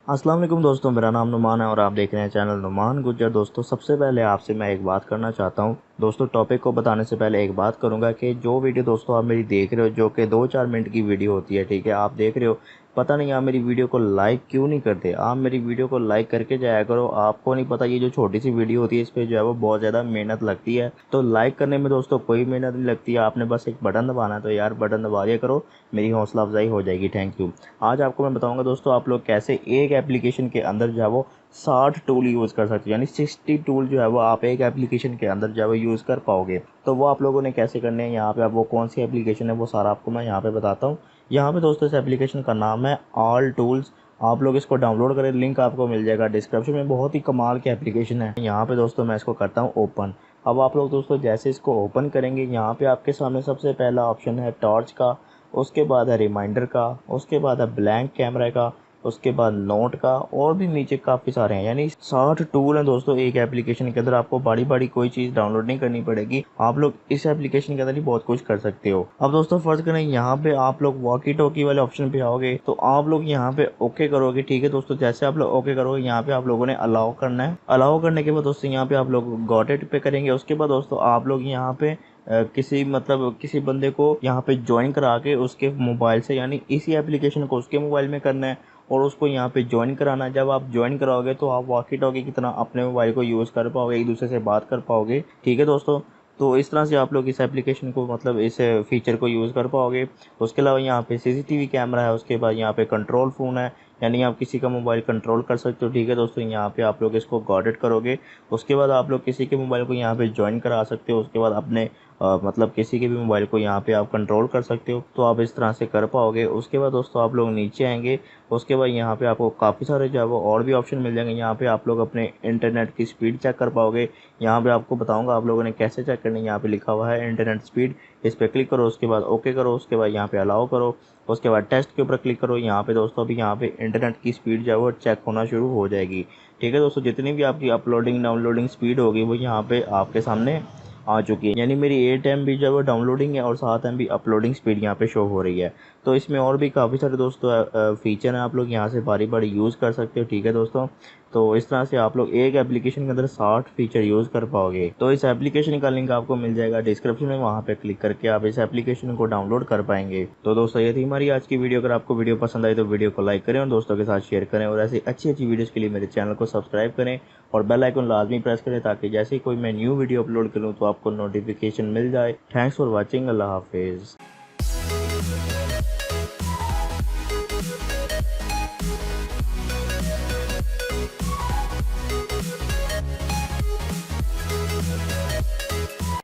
अस्सलाम वालेकुम दोस्तों, मेरा नाम नुमान है और आप देख रहे हैं चैनल नुमान गुज्जर। दोस्तों, सबसे पहले आपसे मैं एक बात करना चाहता हूं। दोस्तों, टॉपिक को बताने से पहले एक बात करूंगा कि जो वीडियो दोस्तों आप मेरी देख रहे हो, जो कि 2-4 मिनट की वीडियो होती है, ठीक है, आप देख रहे हो, पता नहीं आप मेरी वीडियो को लाइक क्यों नहीं करते। आप मेरी वीडियो को लाइक करके जाया करो। आपको नहीं पता, ये जो छोटी सी वीडियो होती है इस पर जो है वो बहुत ज़्यादा मेहनत लगती है। तो लाइक करने में दोस्तों कोई मेहनत नहीं लगती है, आपने बस एक बटन दबाना है। तो यार बटन दबा दिया करो, मेरी हौसला अफजाई हो जाएगी। Thank you. आज आपको मैं बताऊंगा दोस्तों, आप लोग कैसे एक एप्लीकेशन के अंदर जो है वो 60 टूल यूज़ कर सकते हो, यानी 60 टूल जो है वो आप एक एप्लीकेशन के अंदर जो है वो यूज़ कर पाओगे। तो वो आप लोगों ने कैसे करने हैं, यहाँ पे आप वो कौन सी एप्लीकेशन है वो सारा आपको मैं यहाँ पे बताता हूँ। यहाँ पे दोस्तों इस एप्लीकेशन का नाम है ऑल टूल्स। आप लोग इसको डाउनलोड करें, लिंक आपको मिल जाएगा डिस्क्रिप्शन में। बहुत ही कमाल की एप्लीकेशन है। यहाँ पे दोस्तों मैं इसको करता हूँ ओपन। अब आप लोग दोस्तों जैसे इसको ओपन करेंगे, यहाँ पे आपके सामने सबसे पहला ऑप्शन है टॉर्च का, उसके बाद है रिमाइंडर का, उसके बाद है ब्लैंक कैमरा का, उसके बाद नोट का, और भी नीचे काफ़ी सारे हैं। यानी 60 टूल हैं दोस्तों एक एप्लीकेशन के अंदर। आपको बड़ी बड़ी कोई चीज़ डाउनलोड नहीं करनी पड़ेगी, आप लोग इस एप्लीकेशन के अंदर ही बहुत कुछ कर सकते हो। अब दोस्तों फर्ज करें यहाँ पे आप लोग वॉकी टॉकी वाले ऑप्शन पे आओगे, तो आप लोग यहाँ पे ओके करोगे, ठीक है दोस्तों। जैसे आप लोग ओके करोगे, यहाँ पे आप लोगों ने अलाउ करना है। अलाउ करने के बाद दोस्तों यहाँ पे आप लोग गॉट इट पे करेंगे। उसके बाद दोस्तों आप लोग यहाँ पे किसी बंदे को यहाँ पे ज्वाइन करा के उसके मोबाइल से, यानी इसी एप्लीकेशन को उसके मोबाइल में करना है और उसको यहाँ पे ज्वाइन कराना है। जब आप ज्वाइन कराओगे तो आप वॉकी टॉकी की तरह अपने मोबाइल को यूज़ कर पाओगे, एक दूसरे से बात कर पाओगे, ठीक है दोस्तों। तो इस तरह से आप लोग इस एप्लीकेशन को, मतलब इस फीचर को यूज़ कर पाओगे। उसके अलावा यहाँ पे सीसीटीवी कैमरा है, उसके बाद यहाँ पे कंट्रोल फ़ोन है, यानी आप किसी का मोबाइल कंट्रोल कर सकते हो, ठीक है दोस्तों। यहाँ पे आप लोग इसको गॉट इट करोगे। उसके बाद आप लोग किसी के मोबाइल को यहाँ पे ज्वाइन करा सकते हो। उसके बाद अपने मतलब किसी के भी मोबाइल को यहाँ पे आप कंट्रोल कर सकते हो। तो आप इस तरह से कर पाओगे। उसके बाद दोस्तों आप लोग नीचे आएंगे। उसके बाद यहाँ पे आपको काफ़ी सारे जो है वो और भी ऑप्शन मिल जाएंगे। यहाँ पे आप लोग अपने इंटरनेट की स्पीड चेक कर पाओगे। यहाँ पे आपको बताऊँगा आप लोगों ने कैसे चेक करनी है। यहाँ पे लिखा हुआ है इंटरनेट स्पीड, इस पर क्लिक करो। उसके बाद ओके करो। उसके बाद यहाँ पे अलाउ करो। उसके बाद टेस्ट के ऊपर क्लिक करो। यहाँ पे दोस्तों अभी यहाँ पे इंटरनेट की स्पीड जो है वो चेक होना शुरू हो जाएगी, ठीक है दोस्तों। जितनी भी आपकी अपलोडिंग डाउनलोडिंग स्पीड होगी वो यहाँ पे आपके सामने आ चुकी है। यानी मेरी 8 MB जो है वो डाउनलोडिंग है और 7 MB अपलोडिंग स्पीड यहाँ पे शो हो रही है। तो इसमें और भी काफ़ी सारे दोस्तों फीचर हैं, आप लोग यहाँ से बारी बारी यूज़ कर सकते हो, ठीक है दोस्तों। तो इस तरह से आप लोग एक एप्लीकेशन के अंदर 60 फीचर यूज़ कर पाओगे। तो इस एप्लीकेशन का लिंक आपको मिल जाएगा डिस्क्रिप्शन में, वहाँ पे क्लिक करके आप इस एप्लीकेशन को डाउनलोड कर पाएंगे। तो दोस्तों ये थी हमारी आज की वीडियो। अगर आपको वीडियो पसंद आई तो वीडियो को लाइक करें और दोस्तों के साथ शेयर करें, और ऐसी अच्छी अच्छी वीडियोज़ के लिए मेरे चैनल को सब्सक्राइब करें और बेल आइकन लाजमी प्रेस करें, ताकि जैसे ही कोई मैं न्यू वीडियो अपलोड करूँ तो आपको नोटिफिकेशन मिल जाए। Thanks for watching. अल्लाह हाफिज़।